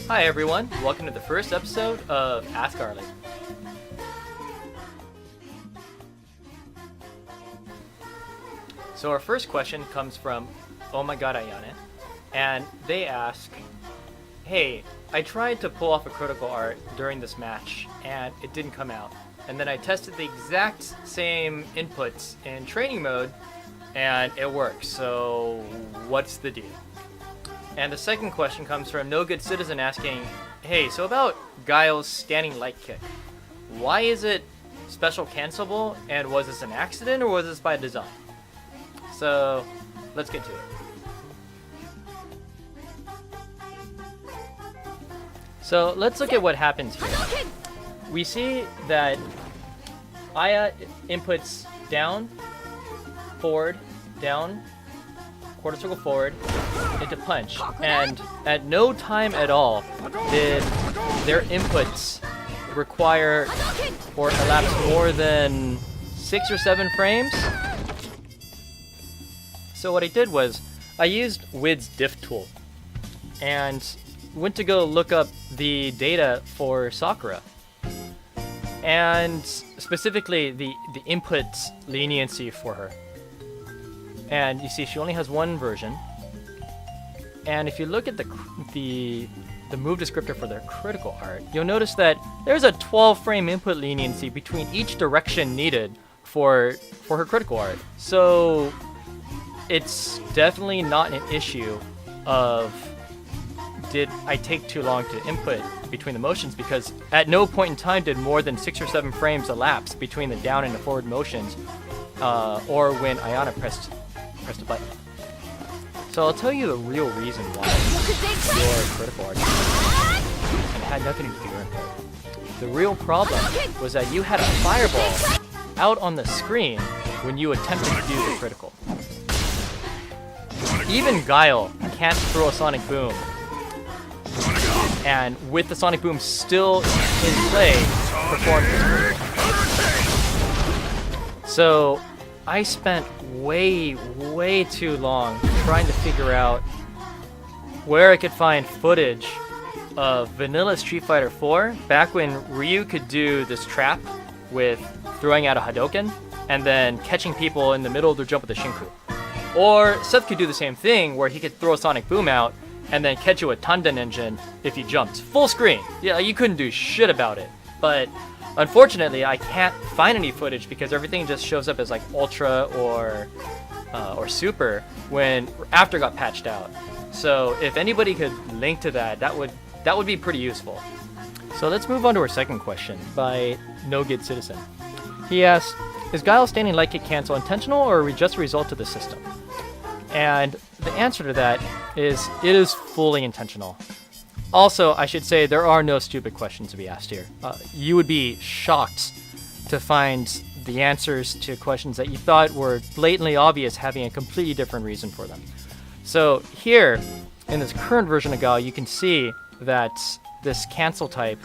Hi everyone, welcome to the first episode of Ask Arly. So our first question comes from Oh My God Ayane, and they ask, hey, I tried to pull off a critical art during this match and it didn't come out. And then I tested the exact same inputs in training mode and it works, so what's the deal? And the second question comes from No Good Citizen asking, hey, so about Guile's standing light kick, why is it special cancelable, and was this an accident or was this by design? So let's get to it. So let's look at what happens here. We see that Aya inputs down, forward, down, quarter circle forward, into punch, and at no time at all did their inputs require or elapse more than 6 or 7 frames. So what I did was I used Wid's diff tool and went to go look up the data for Sakura, and specifically the input leniency for her. And you see she only has one version. And if you look at the move descriptor for their critical art, you'll notice that there's a 12 frame input leniency between each direction needed for her critical art. So it's definitely not an issue of did I take too long to input between the motions, because at no point in time did more than 6 or 7 frames elapse between the down and the forward motions, or when Ayana pressed a button. So I'll tell you the real reason why your critical art, and it had nothing to do with your input. The real problem was that you had a fireball out on the screen when you attempted to do the critical. Even Guile can't throw a sonic boom, and with the sonic boom still in play, perform his critical. So I spent way too long trying to figure out where I could find footage of vanilla Street Fighter 4 back when Ryu could do this trap with throwing out a Hadouken and then catching people in the middle of their jump with a Shinku. Or Seth could do the same thing where he could throw a Sonic Boom out and then catch you with Tanden Engine if he jumped. Full screen. Yeah, you couldn't do shit about it. But unfortunately, I can't find any footage because everything just shows up as like Ultra or Super when after it got patched out. So if anybody could link to that, that would be pretty useful. So let's move on to our second question by No Good Citizen. He asks, is Guile standing light kick cancel intentional or just a result of the system? And the answer to that is it is fully intentional. Also, I should say there are no stupid questions to be asked here. You would be shocked to find the answers to questions that you thought were blatantly obvious having a completely different reason for them. So here, in this current version of Guile, you can see that this cancel type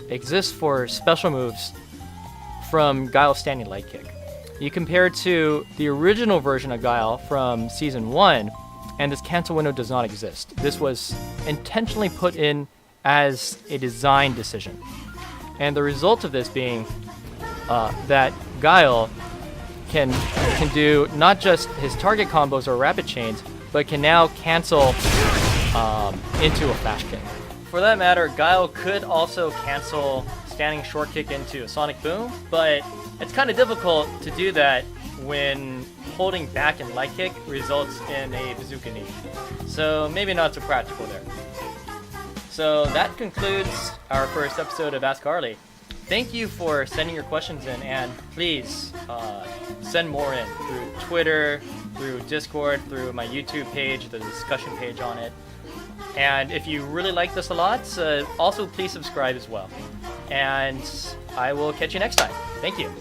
exists for special moves from Guile's standing light kick. You compare it to the original version of Guile from Season 1, and this cancel window does not exist. This was intentionally put in as a design decision. And the result of this being that Guile can do not just his target combos or rapid chains, but can now cancel into a flash kick. For that matter, Guile could also cancel standing short kick into a sonic boom, but it's kind of difficult to do that when holding back and light kick results in a bazooka knee. So maybe not so practical there. So that concludes our first episode of Ask Arly. Thank you for sending your questions in, and please send more in through Twitter, through Discord, through my YouTube page, the discussion page on it. And if you really like this a lot, also please subscribe as well. And I will catch you next time. Thank you.